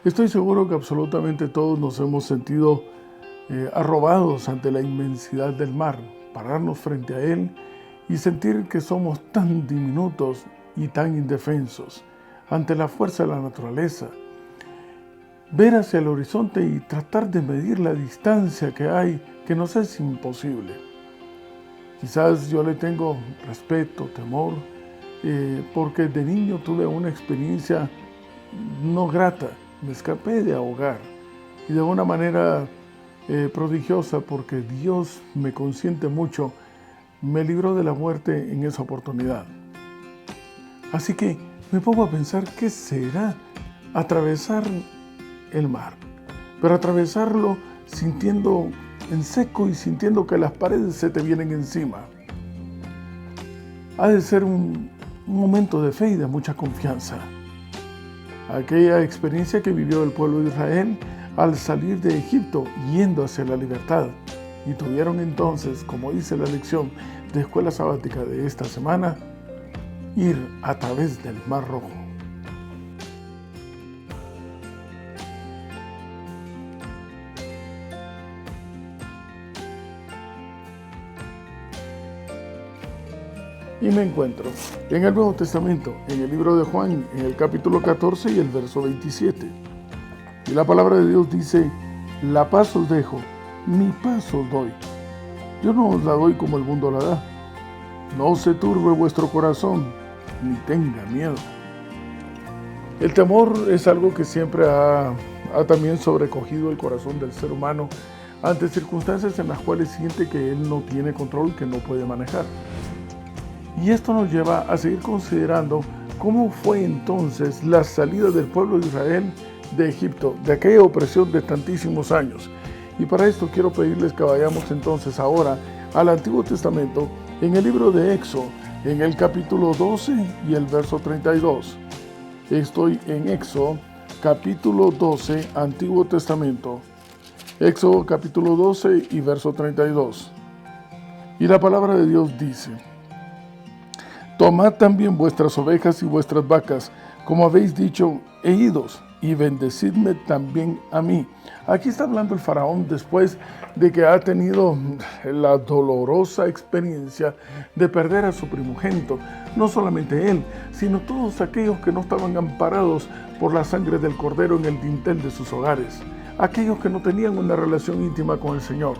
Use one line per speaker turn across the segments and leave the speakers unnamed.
Estoy seguro que absolutamente todos nos hemos sentido arrobados ante la inmensidad del mar, pararnos frente a él y sentir que somos tan diminutos y tan indefensos ante la fuerza de la naturaleza. Ver hacia el horizonte y tratar de medir la distancia que hay, que nos es imposible. Quizás yo le tengo respeto, temor, porque de niño tuve una experiencia no grata. Me escapé de ahogar y de una manera prodigiosa, porque Dios me consiente mucho, me libró de la muerte en esa oportunidad. Así que me pongo a pensar qué será atravesar el mar, pero atravesarlo sintiendo en seco y sintiendo que las paredes se te vienen encima. Ha de ser un momento de fe y de mucha confianza. Aquella experiencia que vivió el pueblo de Israel al salir de Egipto yendo hacia la libertad. Y tuvieron entonces, como dice la lección de escuela sabática de esta semana, ir a través del Mar Rojo. Y me encuentro en el Nuevo Testamento, en el libro de Juan, en el capítulo 14 y el verso 27. Y la palabra de Dios dice: la paz os dejo, mi paz os doy. Yo no os la doy como el mundo la da. No se turbe vuestro corazón, ni tenga miedo. El temor es algo que siempre ha también sobrecogido el corazón del ser humano ante circunstancias en las cuales siente que él no tiene control, que no puede manejar. Y esto nos lleva a seguir considerando cómo fue entonces la salida del pueblo de Israel de Egipto, de aquella opresión de tantísimos años. Y para esto quiero pedirles que vayamos entonces ahora al Antiguo Testamento, en el libro de Éxodo, en el capítulo 12 y el verso 32. Estoy en Éxodo, capítulo 12, Antiguo Testamento. Éxodo, capítulo 12 y verso 32. Y la palabra de Dios dice: tomad también vuestras ovejas y vuestras vacas, como habéis dicho, e idos, y bendecidme también a mí. Aquí está hablando el faraón después de que ha tenido la dolorosa experiencia de perder a su primogénito. No solamente él, sino todos aquellos que no estaban amparados por la sangre del cordero en el dintel de sus hogares. Aquellos que no tenían una relación íntima con el Señor.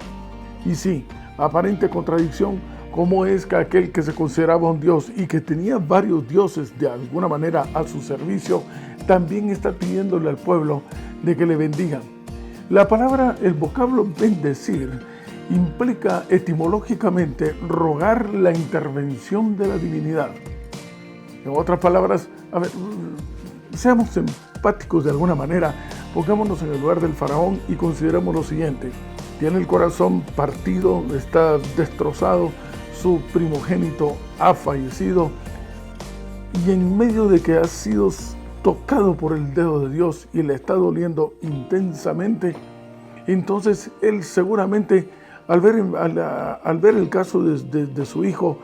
Y sí, aparente contradicción. ¿Cómo es que aquel que se consideraba un dios y que tenía varios dioses de alguna manera a su servicio, también está pidiéndole al pueblo de que le bendigan? La palabra, el vocablo bendecir, implica etimológicamente rogar la intervención de la divinidad. En otras palabras, seamos empáticos de alguna manera, pongámonos en el lugar del faraón y consideremos lo siguiente: tiene el corazón partido, está destrozado, su primogénito ha fallecido, y en medio de que ha sido tocado por el dedo de Dios y le está doliendo intensamente, entonces él seguramente al ver el caso de su hijo,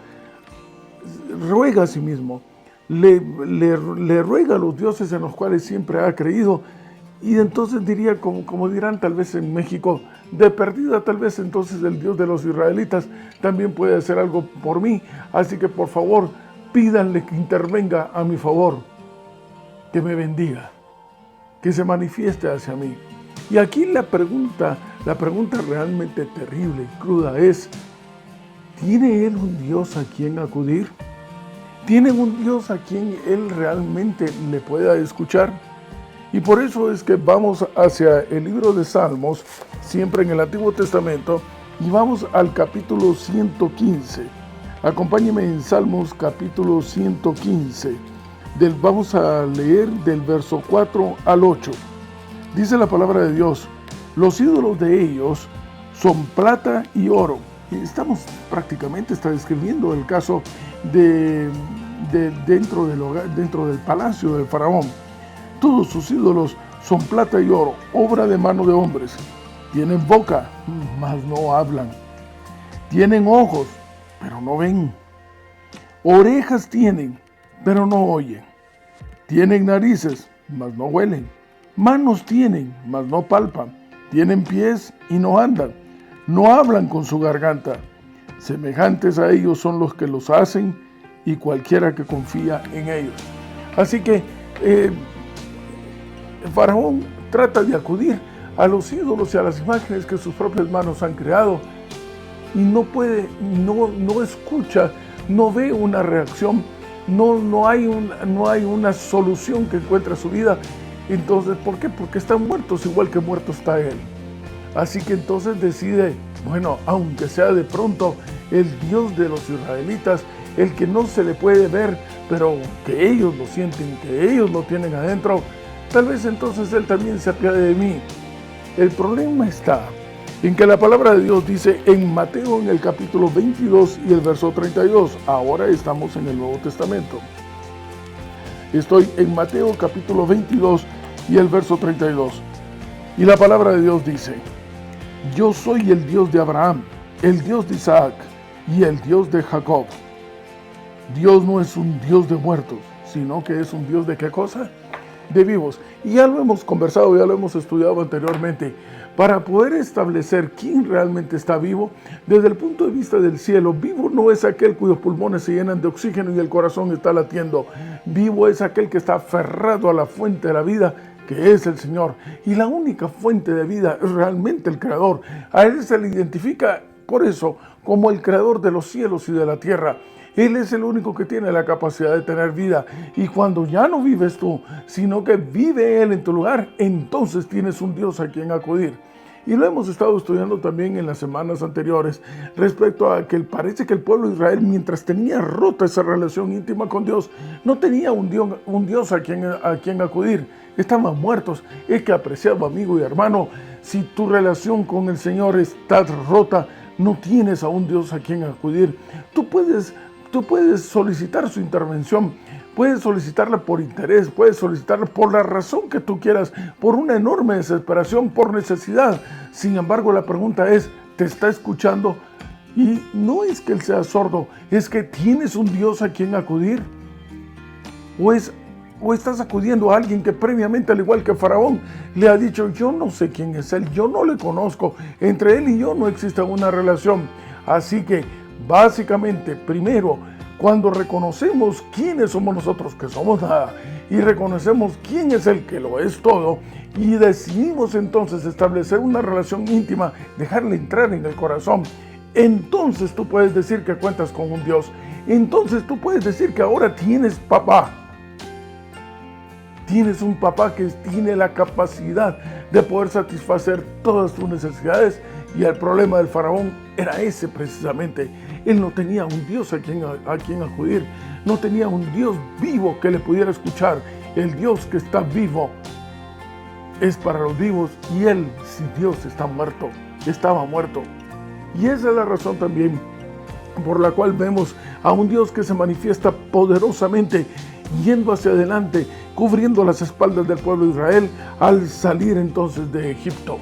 ruega a sí mismo, le ruega a los dioses en los cuales siempre ha creído. Y entonces diría, como dirán tal vez en México, de perdida tal vez entonces el Dios de los israelitas también puede hacer algo por mí. Así que por favor, pídanle que intervenga a mi favor, que me bendiga, que se manifieste hacia mí. Y aquí la pregunta realmente terrible y cruda es: ¿tiene él un Dios a quien acudir? ¿Tiene un Dios a quien él realmente le pueda escuchar? Y por eso es que vamos hacia el libro de Salmos, siempre en el Antiguo Testamento, y vamos al capítulo 115. Acompáñeme en Salmos capítulo 115. Vamos a leer del verso 4 al 8. Dice la palabra de Dios: los ídolos de ellos son plata y oro. Y está describiendo el caso dentro del palacio del faraón. Todos sus ídolos son plata y oro, obra de mano de hombres. Tienen boca, mas no hablan. Tienen ojos, pero no ven. Orejas tienen, pero no oyen. Tienen narices, mas no huelen. Manos tienen, mas no palpan. Tienen pies y no andan. No hablan con su garganta. Semejantes a ellos son los que los hacen y cualquiera que confía en ellos. Así que Faraón trata de acudir a los ídolos y a las imágenes que sus propias manos han creado y no puede, no escucha, no ve una reacción, no hay una solución que encuentre a su vida. Entonces, ¿por qué? Porque están muertos igual que muerto está él. Así que entonces decide, bueno, aunque sea de pronto el Dios de los israelitas, el que no se le puede ver, pero que ellos lo sienten, que ellos lo tienen adentro, tal vez entonces él también se apiade de mí. El problema está en que la palabra de Dios dice en Mateo, en el capítulo 22 y el verso 32, ahora estamos en el Nuevo Testamento. Estoy en Mateo capítulo 22 y el verso 32. Y la palabra de Dios dice, yo soy el Dios de Abraham, el Dios de Isaac y el Dios de Jacob. Dios no es un Dios de muertos, sino que es un Dios de ¿qué cosa? De vivos. Y ya lo hemos conversado, ya lo hemos estudiado anteriormente. Para poder establecer quién realmente está vivo, desde el punto de vista del cielo, vivo no es aquel cuyos pulmones se llenan de oxígeno y el corazón está latiendo. Vivo es aquel que está aferrado a la fuente de la vida, que es el Señor. Y la única fuente de vida es realmente el Creador. A Él se le identifica por eso como el Creador de los cielos y de la tierra. Él es el único que tiene la capacidad de tener vida. Y cuando ya no vives tú, sino que vive Él en tu lugar, entonces tienes un Dios a quien acudir. Y lo hemos estado estudiando también en las semanas anteriores respecto a que parece que el pueblo de Israel, mientras tenía rota esa relación íntima con Dios, no tenía un Dios a quien acudir. Estaban muertos. Es que, apreciado amigo y hermano, si tu relación con el Señor está rota, no tienes a un Dios a quien acudir. Tú puedes solicitar su intervención, puedes solicitarla por interés, puedes solicitarla por la razón que tú quieras, por una enorme desesperación, por necesidad. Sin embargo, la pregunta es, ¿te está escuchando? Y no es que Él sea sordo, es que tienes un Dios a quien acudir. O estás acudiendo a alguien que previamente, al igual que Faraón, le ha dicho, yo no sé quién es Él, yo no le conozco, entre Él y yo no existe una relación. Así que, básicamente, primero, cuando reconocemos quiénes somos nosotros, que somos nada, y reconocemos quién es el que lo es todo, y decidimos entonces establecer una relación íntima, dejarle entrar en el corazón, entonces tú puedes decir que cuentas con un Dios. Entonces tú puedes decir que ahora tienes papá. Tienes un papá que tiene la capacidad de poder satisfacer todas tus necesidades. Y el problema del faraón era ese precisamente. Él no tenía un Dios a quien acudir. No tenía un Dios vivo que le pudiera escuchar. El Dios que está vivo es para los vivos. Y él, si Dios está muerto, estaba muerto. Y esa es la razón también por la cual vemos a un Dios que se manifiesta poderosamente, yendo hacia adelante, cubriendo las espaldas del pueblo de Israel al salir entonces de Egipto.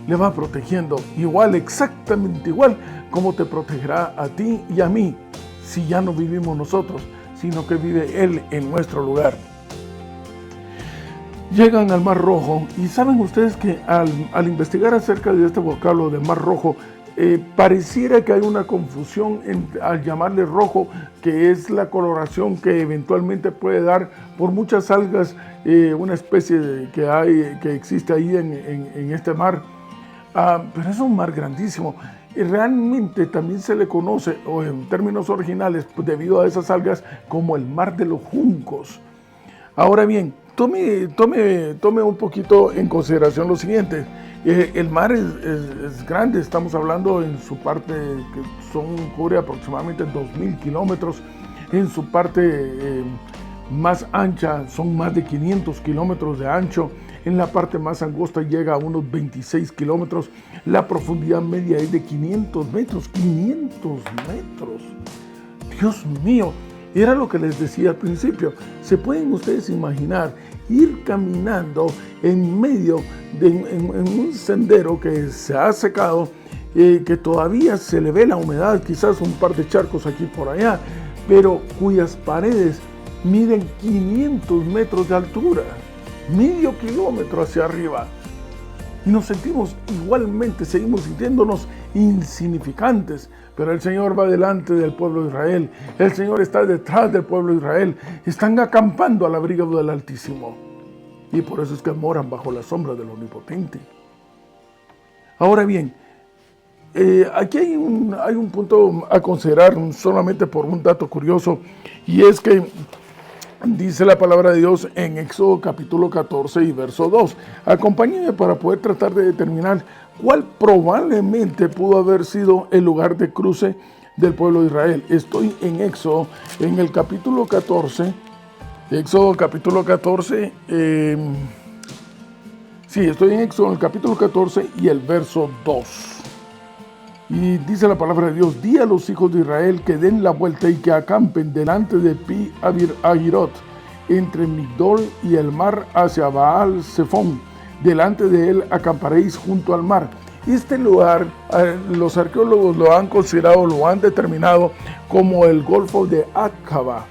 Le va protegiendo igual, exactamente igual, como te protegerá a ti y a mí, si ya no vivimos nosotros, sino que vive Él en nuestro lugar. Llegan al Mar Rojo, y saben ustedes que al investigar acerca de este vocablo de Mar Rojo, pareciera que hay una confusión al llamarle rojo, que es la coloración que eventualmente puede dar por muchas algas, una especie que existe ahí en este mar. Pero es un mar grandísimo. Y realmente también se le conoce, o en términos originales, debido a esas algas, como el mar de los juncos. Ahora bien, tome un poquito en consideración lo siguiente. El mar es grande, estamos hablando en su parte que cubre aproximadamente 2.000 kilómetros. En su parte más ancha son más de 500 kilómetros de ancho. En la parte más angosta llega a unos 26 kilómetros. La profundidad media es de 500 metros. 500 metros. Dios mío, era lo que les decía al principio. ¿Se pueden ustedes imaginar ir caminando en medio de un sendero que se ha secado, que todavía se le ve la humedad, quizás un par de charcos aquí por allá, pero cuyas paredes miden 500 metros de altura? medio kilómetro hacia arriba. Y nos sentimos igualmente, seguimos sintiéndonos insignificantes, pero el Señor va delante del pueblo de Israel, el Señor está detrás del pueblo de Israel, están acampando al abrigo del Altísimo, y por eso es que moran bajo la sombra del Omnipotente. Ahora bien, aquí hay un punto a considerar solamente por un dato curioso, y es que dice la palabra de Dios en Éxodo capítulo 14 y verso 2. Acompáñenme para poder tratar de determinar cuál probablemente pudo haber sido el lugar de cruce del pueblo de Israel. Estoy en Éxodo, en el capítulo 14. Éxodo capítulo 14. Estoy en Éxodo en el capítulo 14 y el verso 2. Y dice la palabra de Dios: di a los hijos de Israel que den la vuelta y que acampen delante de Pi Hahirot, entre Migdol y el mar hacia Baal Zephón. Delante de él acamparéis junto al mar. Este lugar, los arqueólogos lo han considerado, lo han determinado como el Golfo de Aqaba.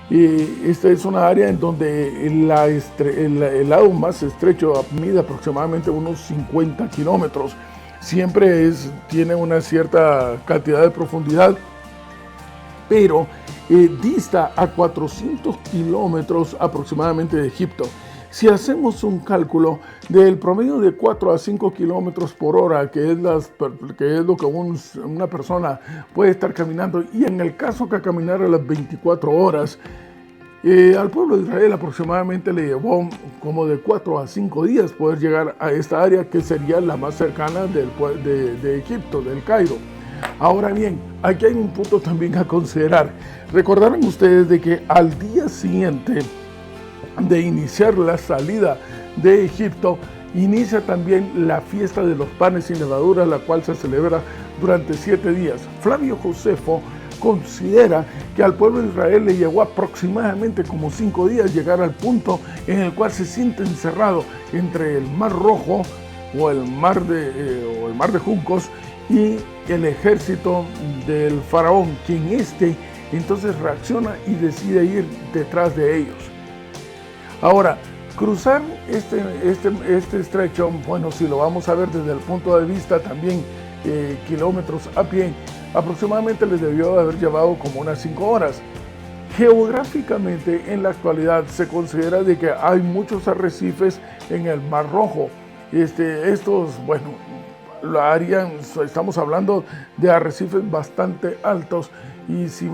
Esta es una área en donde el lado más estrecho mide aproximadamente unos 50 kilómetros. Siempre tiene una cierta cantidad de profundidad, pero dista a 400 kilómetros aproximadamente de Egipto. Si hacemos un cálculo del promedio de 4 a 5 kilómetros por hora, que es lo que una persona puede estar caminando, y en el caso que caminara las 24 horas, al pueblo de Israel aproximadamente le llevó como de 4 a 5 días poder llegar a esta área que sería la más cercana de Egipto, del Cairo. Ahora bien, aquí hay un punto también a considerar. Recordarán ustedes de que al día siguiente de iniciar la salida de Egipto, inicia también la fiesta de los panes sin levadura, la cual se celebra durante 7 días. Flavio Josefo considera que al pueblo de Israel le llevó aproximadamente como 5 días llegar al punto en el cual se siente encerrado entre el Mar Rojo o el mar de Juncos y el ejército del faraón, quien entonces reacciona y decide ir detrás de ellos. Ahora, cruzar este estrecho, bueno, si lo vamos a ver desde el punto de vista también kilómetros a pie, aproximadamente les debió haber llevado como unas 5 horas. Geográficamente, en la actualidad, se considera de que hay muchos arrecifes en el Mar Rojo. Estos, bueno, estamos hablando de arrecifes bastante altos, y si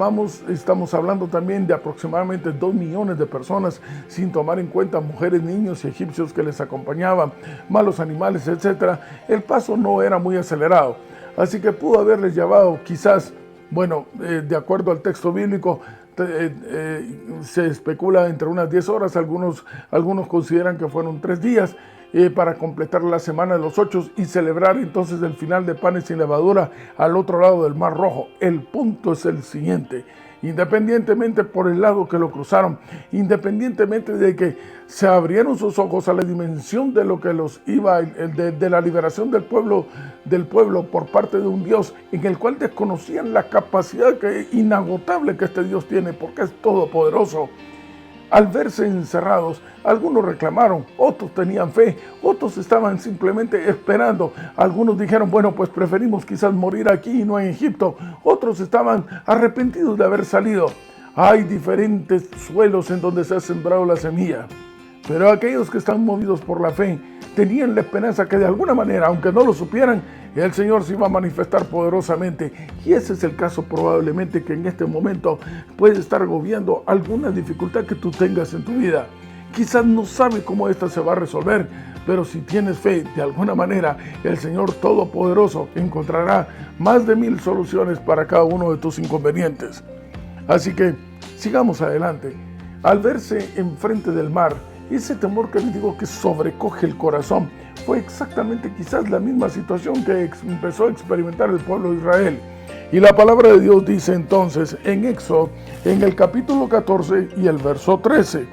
estamos hablando también de aproximadamente 2 millones de personas, sin tomar en cuenta mujeres, niños y egipcios que les acompañaban, malos animales, etc. El paso no era muy acelerado, así que pudo haberles llevado quizás, bueno, de acuerdo al texto bíblico, se especula entre unas 10 horas, algunos consideran que fueron 3 días, para completar la semana de los 8 y celebrar entonces el final de panes sin levadura al otro lado del Mar Rojo. El punto es el siguiente: independientemente por el lado que lo cruzaron, independientemente de que se abrieron sus ojos a la dimensión de lo que los iba, de la liberación del pueblo por parte de un Dios en el cual desconocían la capacidad inagotable que este Dios tiene, porque es todopoderoso. Al verse encerrados, algunos reclamaron, otros tenían fe, otros estaban simplemente esperando. Algunos dijeron, bueno, pues preferimos quizás morir aquí y no en Egipto. Otros estaban arrepentidos de haber salido. Hay diferentes suelos en donde se ha sembrado la semilla, pero aquellos que están movidos por la fe tenían la esperanza que de alguna manera, aunque no lo supieran, el Señor se iba a manifestar poderosamente. Y ese es el caso probablemente que en este momento puede estar agobiando alguna dificultad que tú tengas en tu vida. Quizás no sabes cómo esta se va a resolver, pero si tienes fe, de alguna manera el Señor Todopoderoso encontrará más de 1000 soluciones para cada uno de tus inconvenientes. Así que sigamos adelante. Al verse enfrente del mar, ese temor que les digo que sobrecoge el corazón fue exactamente quizás la misma situación que empezó a experimentar el pueblo de Israel. Y la palabra de Dios dice entonces en Éxodo, en el capítulo 14 y el verso 13: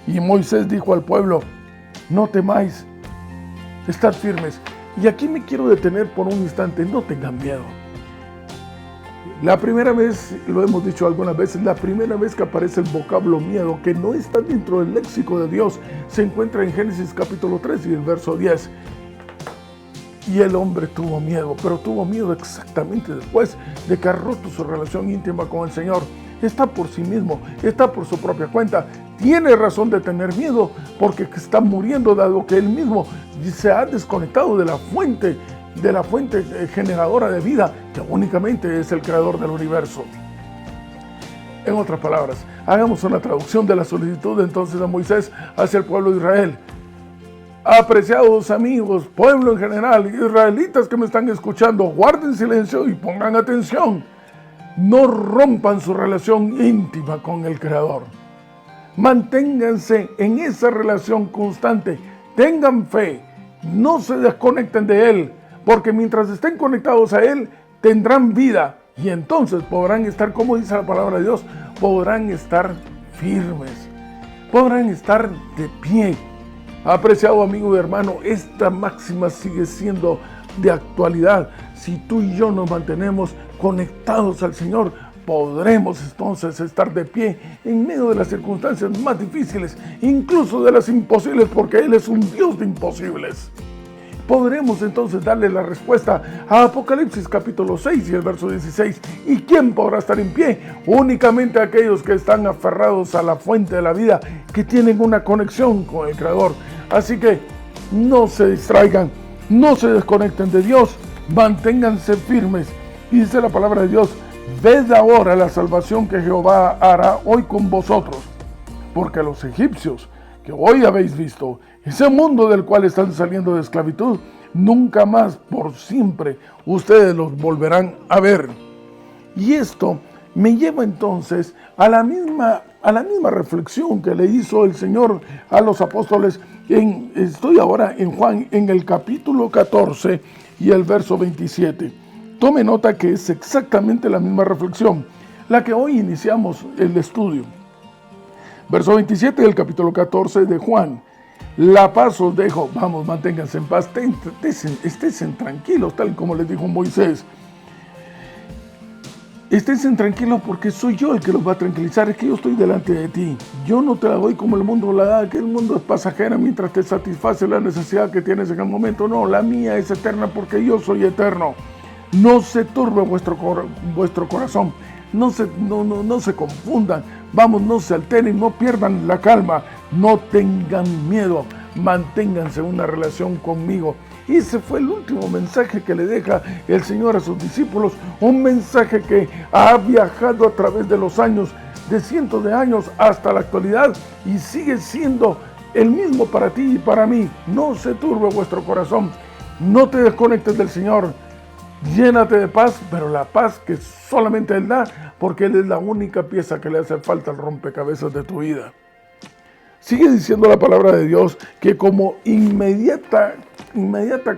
y Moisés dijo al pueblo, no temáis, estad firmes. Y aquí me quiero detener por un instante, no tengan miedo. La primera vez, lo hemos dicho algunas veces, la primera vez que aparece el vocablo miedo, que no está dentro del léxico de Dios, se encuentra en Génesis capítulo 3 y el verso 10. Y el hombre tuvo miedo, pero tuvo miedo exactamente después de que ha roto su relación íntima con el Señor. Está por sí mismo, está por su propia cuenta. Tiene razón de tener miedo porque está muriendo, dado que él mismo se ha desconectado de la fuente generadora de vida, que únicamente es el creador del universo. En otras palabras, hagamos una traducción de la solicitud entonces de Moisés hacia el pueblo de Israel. Apreciados amigos, pueblo en general, israelitas que me están escuchando, guarden silencio y pongan atención. No rompan su relación íntima con el Creador. Manténganse en esa relación constante. Tengan fe. No se desconecten de Él, porque mientras estén conectados a Él, tendrán vida. Y entonces podrán estar, como dice la palabra de Dios, podrán estar firmes. Podrán estar de pie. Apreciado amigo y hermano, esta máxima sigue siendo de actualidad. Si tú y yo nos mantenemos conectados al Señor, podremos entonces estar de pie en medio de las circunstancias más difíciles, incluso de las imposibles, porque Él es un Dios de imposibles. Podremos entonces darle la respuesta a Apocalipsis capítulo 6 y el verso 16. ¿Y quién podrá estar en pie? Únicamente aquellos que están aferrados a la fuente de la vida, que tienen una conexión con el Creador. Así que no se distraigan, no se desconecten de Dios, manténganse firmes. Y dice la palabra de Dios: ved ahora la salvación que Jehová hará hoy con vosotros, porque los egipcios que hoy habéis visto, ese mundo del cual están saliendo de esclavitud, nunca más, por siempre, ustedes los volverán a ver. Y esto me lleva entonces a la misma reflexión que le hizo el Señor a los apóstoles. Estoy ahora en Juan, en el capítulo 14 y el verso 27. Tome nota que es exactamente la misma reflexión, la que hoy iniciamos el estudio. Verso 27 del capítulo 14 de Juan. La paz os dejo, vamos, manténganse en paz, estén tranquilos, tal como les dijo Moisés. Estén tranquilos porque soy yo el que los va a tranquilizar, es que yo estoy delante de ti. Yo no te la doy como el mundo la da, que el mundo es pasajera mientras te satisface la necesidad que tienes en el momento. No, la mía es eterna porque yo soy eterno. No se turbe vuestro corazón, no se confundan, vamos, no se alteren, no pierdan la calma, no tengan miedo, manténganse en una relación conmigo. Y ese fue el último mensaje que le deja el Señor a sus discípulos, un mensaje que ha viajado a través de los años, de cientos de años hasta la actualidad, y sigue siendo el mismo para ti y para mí. No se turbe vuestro corazón, no te desconectes del Señor. Llénate de paz, pero la paz que solamente Él da, porque Él es la única pieza que le hace falta al rompecabezas de tu vida. Sigue diciendo la palabra de Dios que como inmediata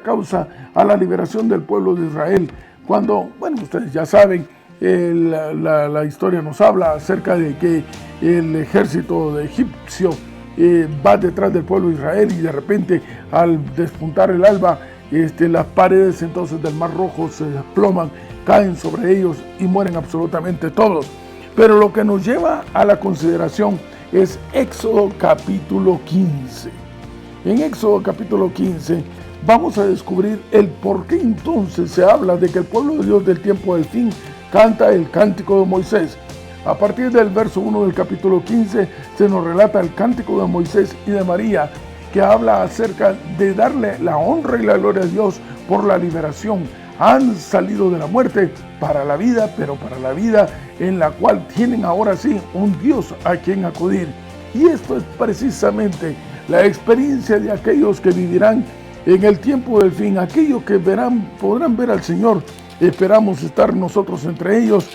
causa a la liberación del pueblo de Israel, cuando, bueno, ustedes ya saben, la historia nos habla acerca de que el ejército de egipcio va detrás del pueblo de Israel, y de repente al despuntar el alba, las paredes entonces del Mar Rojo se desploman, caen sobre ellos y mueren absolutamente todos. Pero lo que nos lleva a la consideración es Éxodo capítulo 15. En Éxodo capítulo 15 vamos a descubrir el por qué entonces se habla de que el pueblo de Dios del tiempo del fin canta el cántico de Moisés. A partir del verso 1 del capítulo 15 se nos relata el cántico de Moisés y de María, que habla acerca de darle la honra y la gloria a Dios por la liberación. Han salido de la muerte para la vida, pero para la vida en la cual tienen ahora sí un Dios a quien acudir. Y esto es precisamente la experiencia de aquellos que vivirán en el tiempo del fin, aquellos que podrán ver al Señor. Esperamos estar nosotros entre ellos,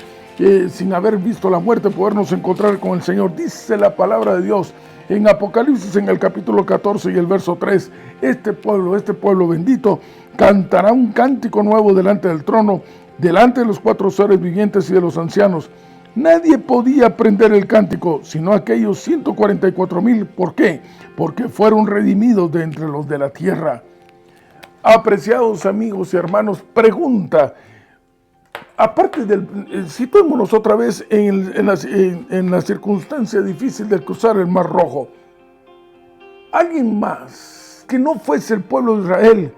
sin haber visto la muerte, podernos encontrar con el Señor. Dice la palabra de Dios en Apocalipsis, en el capítulo 14 y el verso 3, este pueblo bendito cantará un cántico nuevo delante del trono, delante de los 4 seres vivientes y de los ancianos. Nadie podía aprender el cántico, sino aquellos 144,000. ¿Por qué? Porque fueron redimidos de entre los de la tierra. Apreciados amigos y hermanos, pregunta: aparte situémonos otra vez en la circunstancia difícil de cruzar el Mar Rojo. Alguien más que no fuese el pueblo de Israel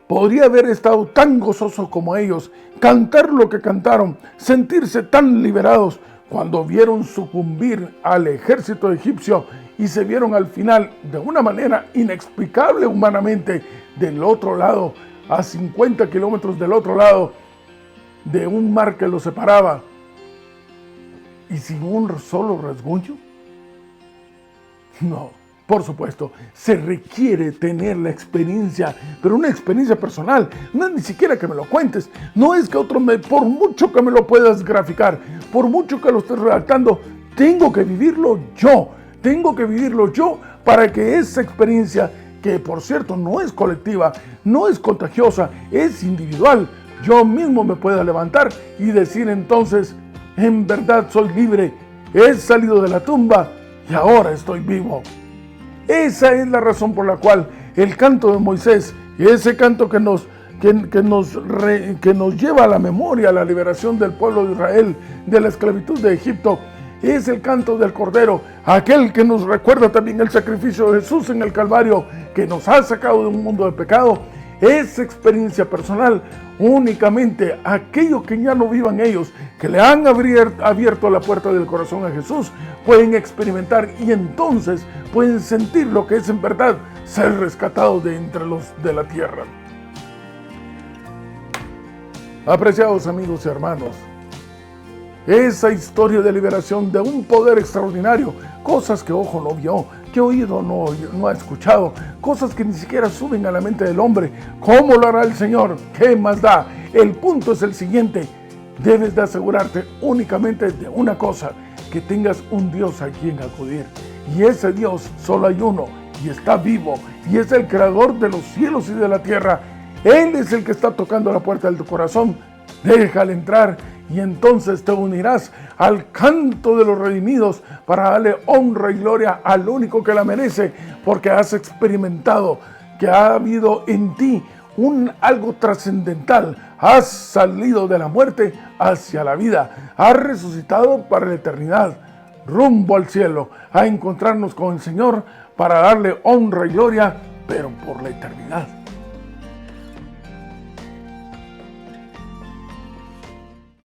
podría haber estado tan gozoso como ellos, cantar lo que cantaron, sentirse tan liberados cuando vieron sucumbir al ejército egipcio y se vieron al final de una manera inexplicable humanamente del otro lado, a 50 kilómetros del otro lado de un mar que los separaba y sin un solo rasguño. No, por supuesto, se requiere tener la experiencia, pero una experiencia personal. No es ni siquiera que me lo cuentes, no es que por mucho que me lo puedas graficar, por mucho que lo estés redactando, tengo que vivirlo yo para que esa experiencia, que por cierto no es colectiva, no es contagiosa, es individual, yo mismo me pueda levantar y decir entonces, en verdad soy libre, he salido de la tumba y ahora estoy vivo. Esa es la razón por la cual el canto de Moisés, ese canto que nos lleva a la memoria, a la liberación del pueblo de Israel, de la esclavitud de Egipto, es el canto del Cordero, aquel que nos recuerda también el sacrificio de Jesús en el Calvario, que nos ha sacado de un mundo de pecado. Esa experiencia personal, únicamente aquellos que ya no vivan ellos, que le han abierto la puerta del corazón a Jesús, pueden experimentar y entonces pueden sentir lo que es en verdad ser rescatados de entre los de la tierra. Apreciados amigos y hermanos, esa historia de liberación de un poder extraordinario, cosas que ojo no vio, que oído no ha escuchado, cosas que ni siquiera suben a la mente del hombre. ¿Cómo lo hará el Señor? ¿Qué más da? El punto es el siguiente: debes de asegurarte únicamente de una cosa, que tengas un Dios a quien acudir. Y ese Dios solo hay uno, y está vivo, y es el creador de los cielos y de la tierra. Él es el que está tocando la puerta de tu corazón. Déjale entrar y entonces te unirás al canto de los redimidos para darle honra y gloria al único que la merece, porque has experimentado que ha habido en ti algo trascendental. Has salido de la muerte hacia la vida, has resucitado para la eternidad, rumbo al cielo, a encontrarnos con el Señor para darle honra y gloria, pero por la eternidad.